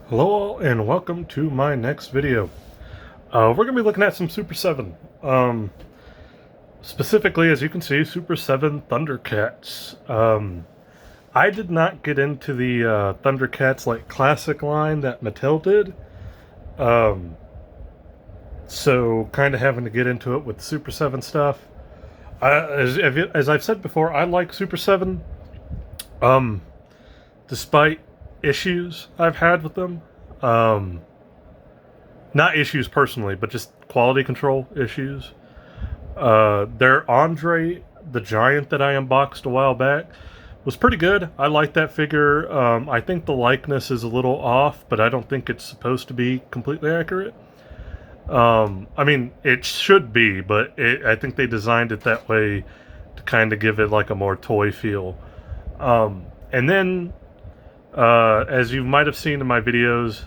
Hello all, and welcome to my next video. We're going to be looking at some Super 7. Specifically, as you can see, Super 7 Thundercats. I did not get into the Thundercats like classic line that Mattel did. So kind of having to get into it with Super 7 stuff. As I've said before, I like Super 7. Despite issues I've had with them. Not issues personally, but just quality control issues. Their Andre the Giant that I unboxed a while back was pretty good. I like that figure. I think the likeness is a little off, but I don't think it's supposed to be completely accurate. I mean, it should be, but I think they designed it that way to kind of give it like a more toy feel. And then, as you might have seen in my videos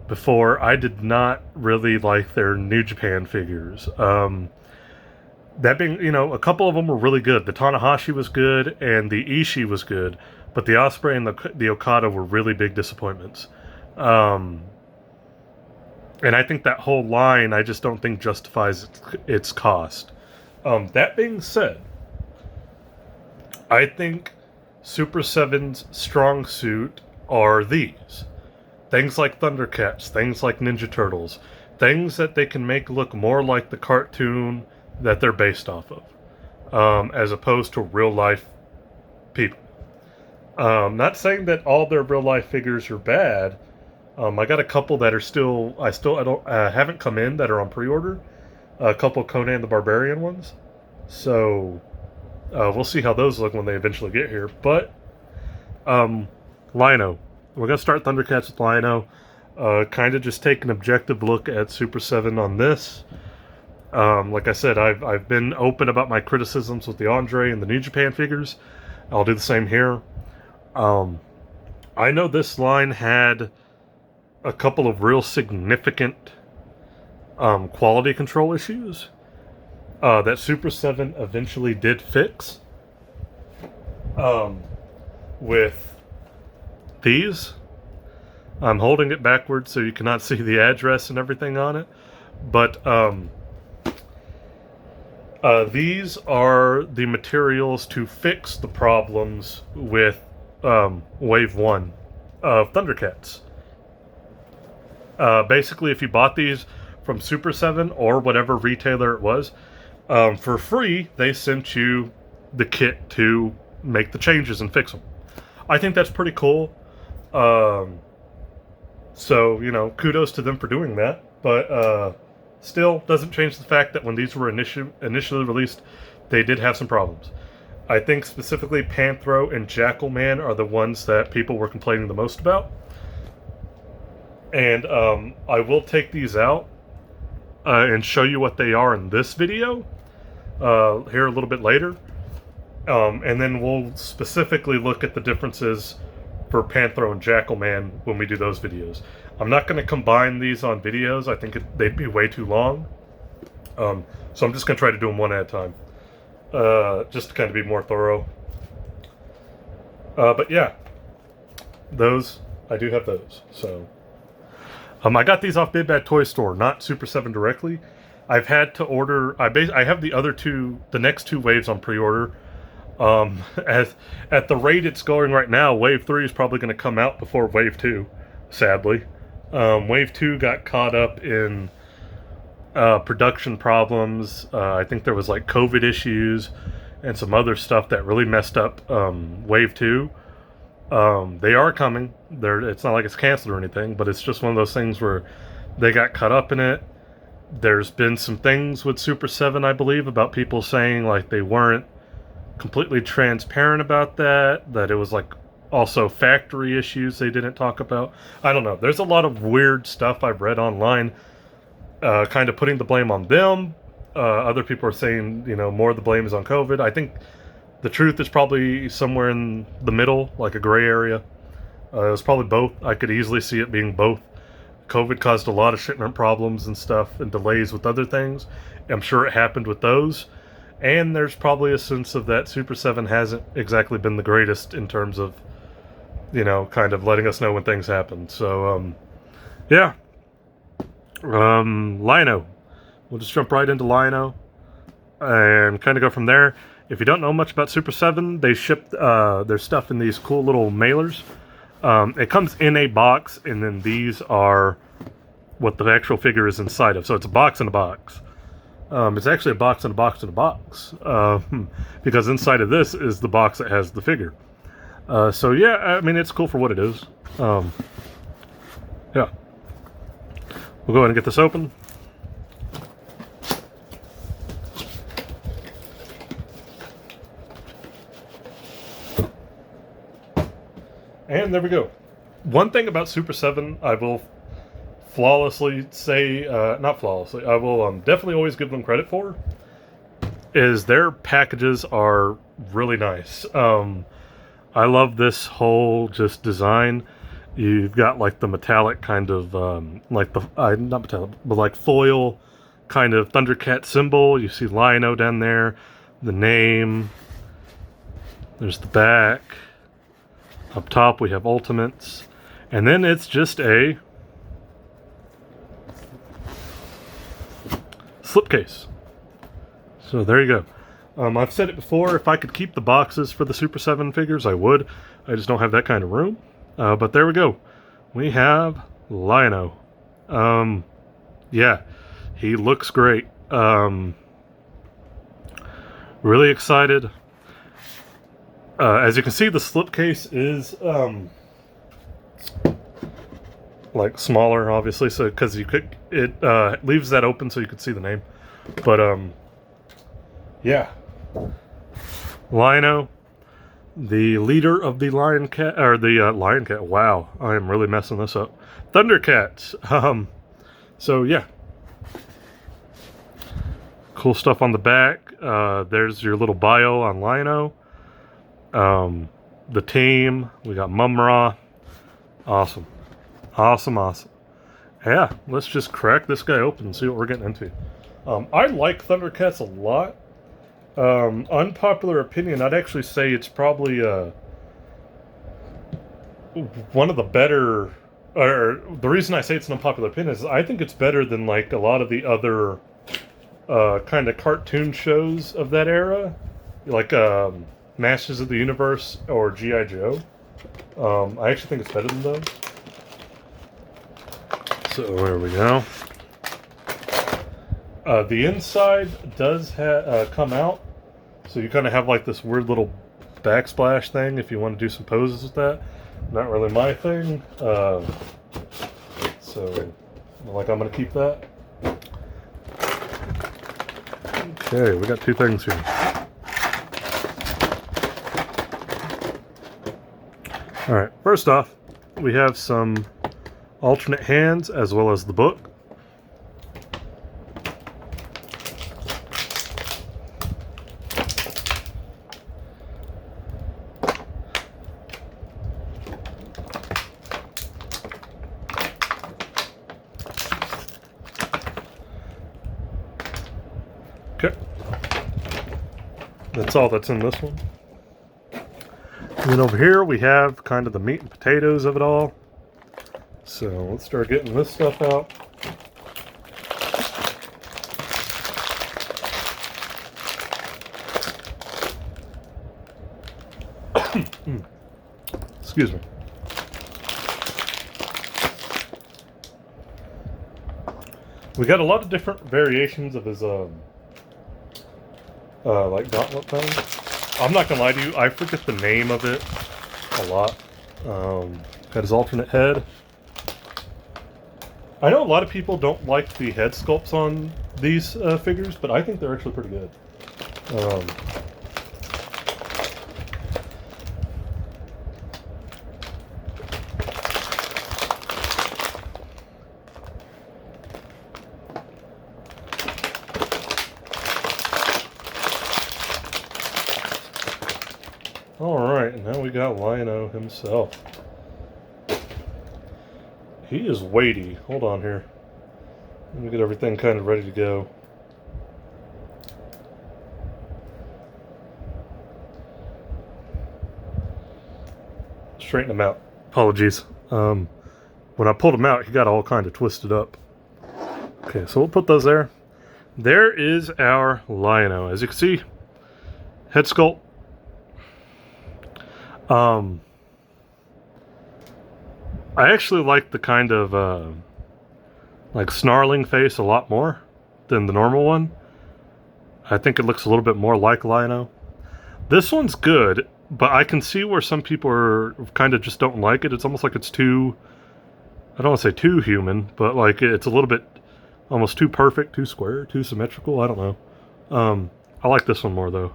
before, I did not really like their New Japan figures. That being, a couple of them were really good. The Tanahashi was good, and the Ishii was good, but the Ospreay and the Okada were really big disappointments. And I think that whole line, I just don't think justifies its cost. That being said, I think Super 7's strong suit are these. Things like Thundercats, things like Ninja Turtles, things that they can make look more like the cartoon that they're based off of, as opposed to real life people. Not saying that all their real life figures are bad. I got a couple that are haven't come in that are on pre-order. A couple Conan the Barbarian ones. So we'll see how those look when they eventually get here. But Lino. We're going to start Thundercats with Lino. Kind of just take an objective look at Super 7 on this. Like I said, I've been open about my criticisms with the Andre and the New Japan figures. I'll do the same here. I know this line had a couple of real significant quality control issues that Super 7 eventually did fix. With these, I'm holding it backwards so you cannot see the address and everything on it, but these are the materials to fix the problems with Wave 1 of Thundercats. Basically, if you bought these from Super 7 or whatever retailer it was, for free, they sent you the kit to make the changes and fix them. I think that's pretty cool. So, kudos to them for doing that. But still doesn't change the fact that when these were initially released, they did have some problems. I think specifically Panthro and Jackalman are the ones that people were complaining the most about. And I will take these out and show you what they are in this video here a little bit later. And then we'll specifically look at the differences for Panthro and Jackalman when we do those videos. I'm not going to combine these on videos. I think they'd be way too long. So I'm just going to try to do them one at a time. Just to kind of be more thorough. But yeah. Those, I do have those. So I got these off Big Bad Toy Store, not Super 7 directly. I've had to order... I have the next two waves on pre-order. At the rate it's going right now, Wave 3 is probably going to come out before Wave 2, sadly. Wave 2 got caught up in production problems. I think there was like COVID issues and some other stuff that really messed up Wave 2. They are coming. It's not like it's canceled or anything, but it's just one of those things where they got caught up in it. There's been some things with Super 7, I believe, about people saying like they weren't completely transparent about that it was like also factory issues they didn't talk about. I don't know. There's a lot of weird stuff I've read online, kind of putting the blame on them. Other people are saying, more of the blame is on COVID. I think the truth is probably somewhere in the middle, like a gray area. It was probably both. I could easily see it being both. COVID caused a lot of shipment problems and stuff and delays with other things. I'm sure it happened with those. And there's probably a sense of that Super 7 hasn't exactly been the greatest in terms of kind of letting us know when things happen. So, yeah. Lino. We'll just jump right into Lino and kind of go from there. If you don't know much about Super 7, they ship their stuff in these cool little mailers. It comes in a box, and then these are what the actual figure is inside of. So it's a box in a box. It's actually a box in a box in a box. Because inside of this is the box that has the figure. So yeah, I mean, it's cool for what it is. Yeah. We'll go ahead and get this open. And there we go. One thing about Super 7, I will flawlessly say, not flawlessly, I will definitely always give them credit for, is their packages are really nice. I love this whole just design. You've got like the metallic kind of, like the, not metallic, but like foil kind of Thundercat symbol. You see Lino down there, the name, there's the back. Up top we have Ultimates, and then it's just a slipcase. So there you go. I've said it before, if I could keep the boxes for the Super 7 figures, I would. I just don't have that kind of room. But there we go. We have Lino. Yeah, he looks great. Really excited. As you can see, the slipcase is like smaller, obviously, so because it leaves that open so you could see the name. But yeah, Lino, the leader of the Lion Cat, or the Lion Cat. Wow, I am really messing this up. Thundercats. So yeah, cool stuff on the back. There's your little bio on Lino. The team, we got Mumra. Awesome. Yeah, let's just crack this guy open and see what we're getting into. I like Thundercats a lot. Unpopular opinion, I'd actually say it's probably one of the better, or the reason I say it's an unpopular opinion is I think it's better than like a lot of the other kind of cartoon shows of that era, like Masters of the Universe or G.I. Joe. I actually think it's better than those. So there we go. The inside does come out, so you kind of have like this weird little backsplash thing if you want to do some poses with that. Not really my thing. So like I'm going to keep that. Okay, we got two things here. Alright, first off, we have some alternate hands as well as the book. Okay. That's all that's in this one. And then over here we have kind of the meat and potatoes of it all. So let's start getting this stuff out. Excuse me. We got a lot of different variations of his like gauntlet thing. I'm not gonna lie to you, I forget the name of it a lot. Got his alternate head. I know a lot of people don't like the head sculpts on these figures, but I think they're actually pretty good. Alright, and now we got Lino himself. He is weighty. Hold on here. Let me get everything kind of ready to go. straighten him out. Apologies. When I pulled him out, he got all kind of twisted up. Okay, so we'll put those there. There is our Lion-O. As you can see, head sculpt. I actually like the kind of like snarling face a lot more than the normal one. I think it looks a little bit more like Lion-O. This one's good, but I can see where some people are kind of just don't like it. It's almost like it's too, I don't want to say too human, but like it's a little bit almost too perfect, too square, too symmetrical. I don't know. I like this one more though.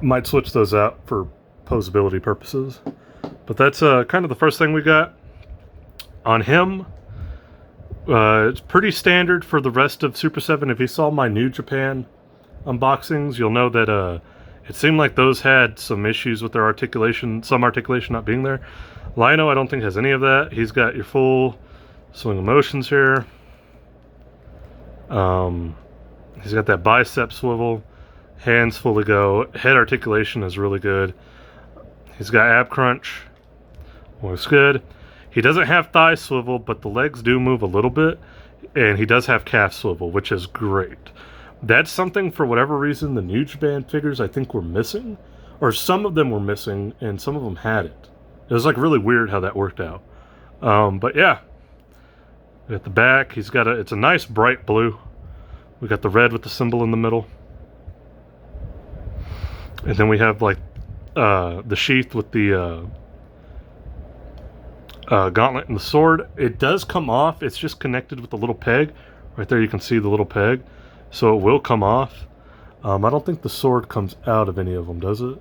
Might switch those out for posability purposes. But that's kind of the first thing we got on him. It's pretty standard for the rest of Super 7. If you saw my New Japan unboxings, you'll know that it seemed like those had some issues with their articulation, some articulation not being there. Lion-O, I don't think has any of that. He's got your full swing of motions here. He's got that bicep swivel, hands fully go. Head articulation is really good. He's got ab crunch. Looks good. He doesn't have thigh swivel, but the legs do move a little bit, and he does have calf swivel, which is great. That's something, for whatever reason, the New Japan figures I think were missing, or some of them were missing, and some of them had it. It was like really weird how that worked out. But yeah, at the back, he's got it's a nice bright blue. We got the red with the symbol in the middle, and then we have like the sheath with the gauntlet and the sword. It does come off. It's just connected with the little peg. Right there you can see the little peg. So it will come off. I don't think the sword comes out of any of them, does it?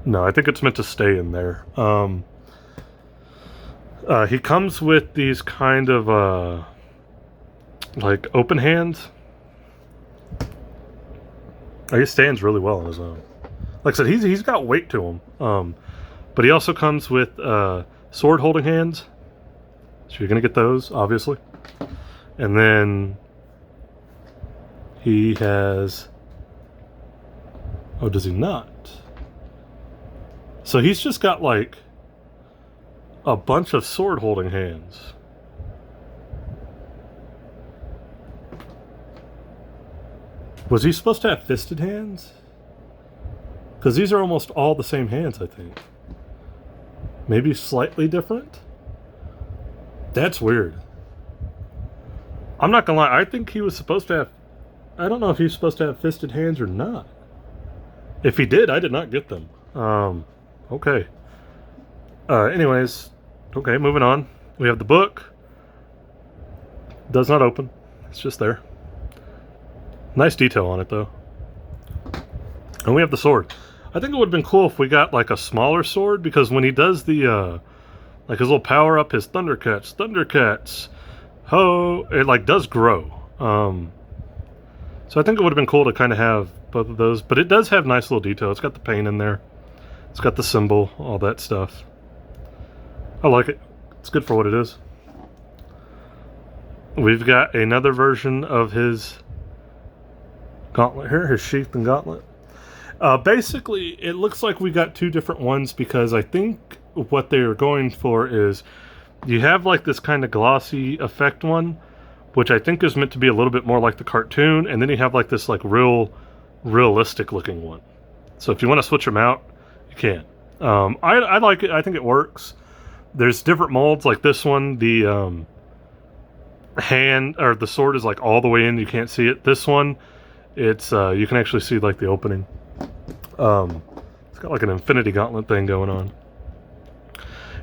No, I think it's meant to stay in there. He comes with these kind of like open hands. He stands really well on his own. Like I said, he's got weight to him. But he also comes with sword holding hands. So you're going to get those, obviously. And then he has... Oh, does he not? So he's just got like a bunch of sword holding hands. Was he supposed to have fisted hands? Because these are almost all the same hands, I think. Maybe slightly different? That's weird. I'm not gonna lie, I think he was supposed to have... I don't know if he's supposed to have fisted hands or not. If he did, I did not get them. Okay. Anyways, okay, moving on. We have the book. Does not open. It's just there. Nice detail on it, though. And we have the sword. I think it would have been cool if we got like a smaller sword, because when he does the like his little power up, his Thundercats, ho, it like does grow. So I think it would have been cool to kind of have both of those, but it does have nice little detail. It's got the paint in there. It's got the symbol, all that stuff. I like it. It's good for what it is. We've got another version of his gauntlet here, his sheath and gauntlet. Basically, it looks like we got two different ones, because I think what they are going for is you have like this kind of glossy effect one, which I think is meant to be a little bit more like the cartoon, and then you have like this like realistic looking one. So if you want to switch them out, you can. I like it. I think it works. There's different molds, like this one, the hand or the sword is like all the way in, you can't see it. This one, it's you can actually see like the opening. It's got like an infinity gauntlet thing going on.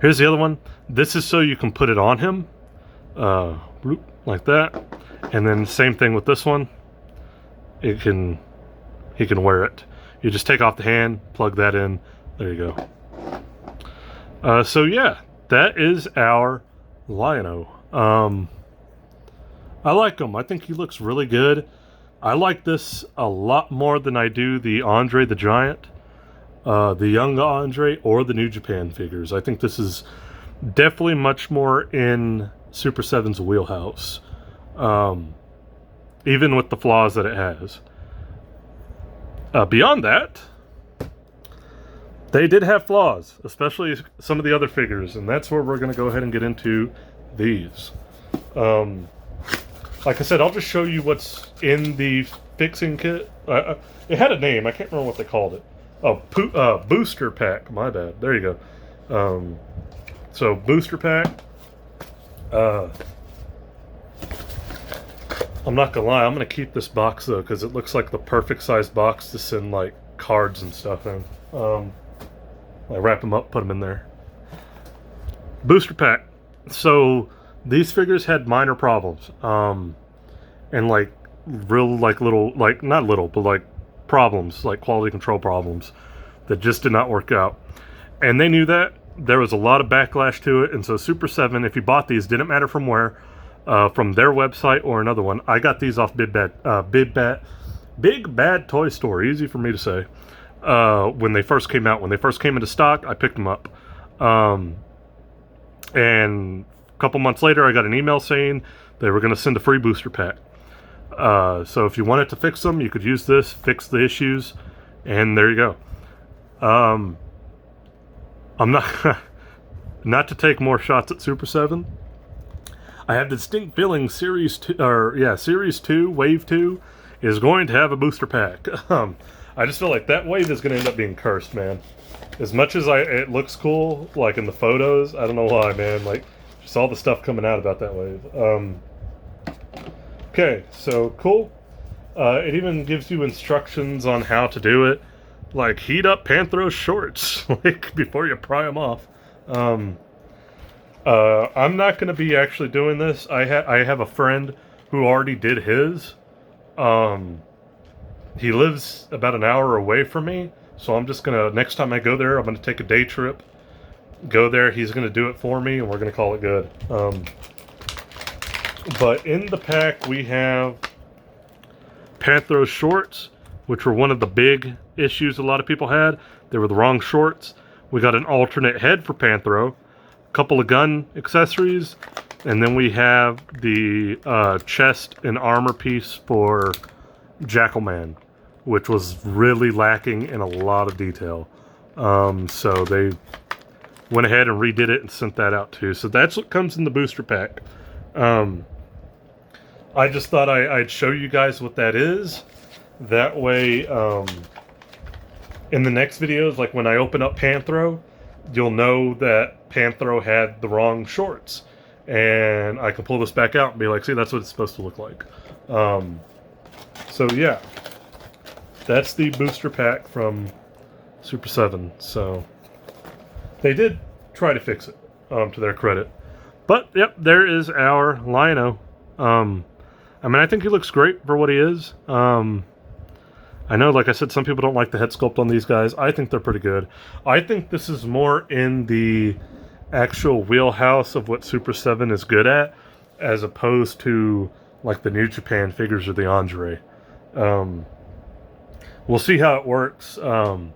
Here's the other one. This is so you can put it on him, like that, and then same thing with this one. He can wear it. You just take off the hand, plug that in. There you go. So yeah, that is our Lion-O. I like him. I think he looks really good. I like this a lot more than I do the Andre the Giant, the young Andre, or the New Japan figures. I think this is definitely much more in Super 7's wheelhouse, even with the flaws that it has. Beyond that, they did have flaws, especially some of the other figures, and that's where we're going to go ahead and get into these. Like I said, I'll just show you what's in the fixing kit. It had a name. I can't remember what they called it. Oh, booster pack. My bad. There you go. So booster pack. I'm not gonna lie. I'm gonna keep this box though because it looks like the perfect sized box to send like cards and stuff in. I wrap them up, put them in there. Booster pack. So these figures had minor problems, and like real like little like not little but like problems, like quality control problems that just did not work out, and they knew that. There was a lot of backlash to it, and so Super 7, if you bought these, didn't matter from where, from their website or another one. I got these off Big Bad Toy Store. Easy for me to say. When they first came out, when they first came into stock, I picked them up. And a couple months later, I got an email saying they were going to send a free booster pack. So if you wanted to fix them, you could use this, fix the issues, and there you go. I'm not to take more shots at Super 7. I have the distinct feeling Series 2, Wave 2, is going to have a booster pack. I just feel like that wave is going to end up being cursed, man. As much as it looks cool, like in the photos, I don't know why, man. Like, just all the stuff coming out about that wave. Okay, so cool. It even gives you instructions on how to do it. Like, heat up Panthros shorts, like, before you pry them off. I'm not going to be actually doing this. I have a friend who already did his. He lives about an hour away from me, so I'm just going to, next time I go there, I'm going to take a day trip, go there, he's going to do it for me, and we're going to call it good. But in the pack, we have Panthros shorts, which were one of the big issues a lot of people had. They were the wrong shorts. We got an alternate head for Panthro, a couple of gun accessories, and then we have the chest and armor piece for Jackalman, which was really lacking in a lot of detail. So they went ahead and redid it and sent that out too. So that's what comes in the booster pack. I just thought I'd show you guys what that is. That way, in the next videos, like when I open up Panthro, you'll know that Panthro had the wrong shorts. And I can pull this back out and be like, see, that's what it's supposed to look like. So yeah, that's the booster pack from Super 7. So they did try to fix it, to their credit. But yep, there is our Lion-O. I mean, I think he looks great for what he is. I know, like I said, some people don't like the head sculpt on these guys. I think they're pretty good. I think this is more in the actual wheelhouse of what Super 7 is good at, as opposed to like the New Japan figures or the Andre. We'll see how it works going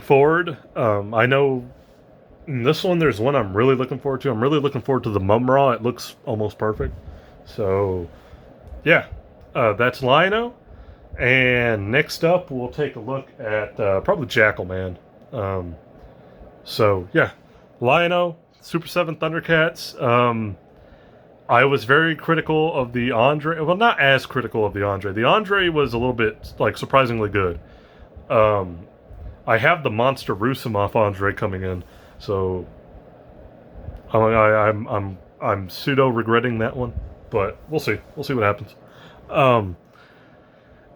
forward. I know in this one there's one I'm really looking forward to. I'm really looking forward to the Mum-Ra. It looks almost perfect. So yeah, that's Lion-O. And next up we'll take a look at probably Jackalman. So yeah, Lion-O, Super 7 Thundercats. I was very critical of the Andre. Well, not as critical of the Andre. The Andre was a little bit, like, surprisingly good. I have the Monster Rusimov Andre coming in, so I'm pseudo regretting that one, but we'll see. We'll see what happens.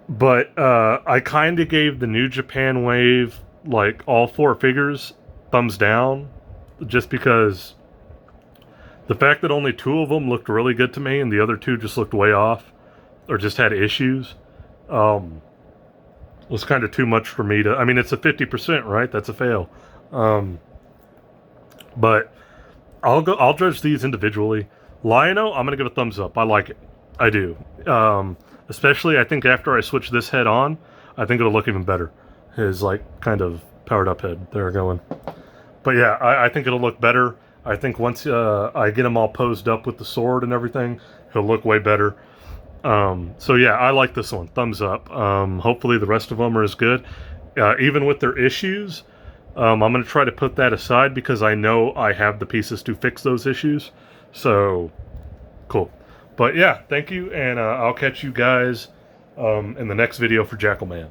But I kind of gave the New Japan wave, like, all 4 figures thumbs down, just because the fact that only 2 of them looked really good to me and the other 2 just looked way off or just had issues was kind of too much for me to... I mean, it's a 50%, right? That's a fail. But I'll judge these individually. Lion-O, I'm going to give a thumbs up. I like it. I do. Especially, I think after I switch this head on, I think it'll look even better. His, like, kind of powered up head. There, going. But yeah, I think it'll look better. I think once I get him all posed up with the sword and everything, he'll look way better. So yeah, I like this one. Thumbs up. Hopefully the rest of them are as good. even with their issues. I'm going to try to put that aside because I know I have the pieces to fix those issues. So, cool. But yeah, thank you, and I'll catch you guys in the next video for Jackal Man.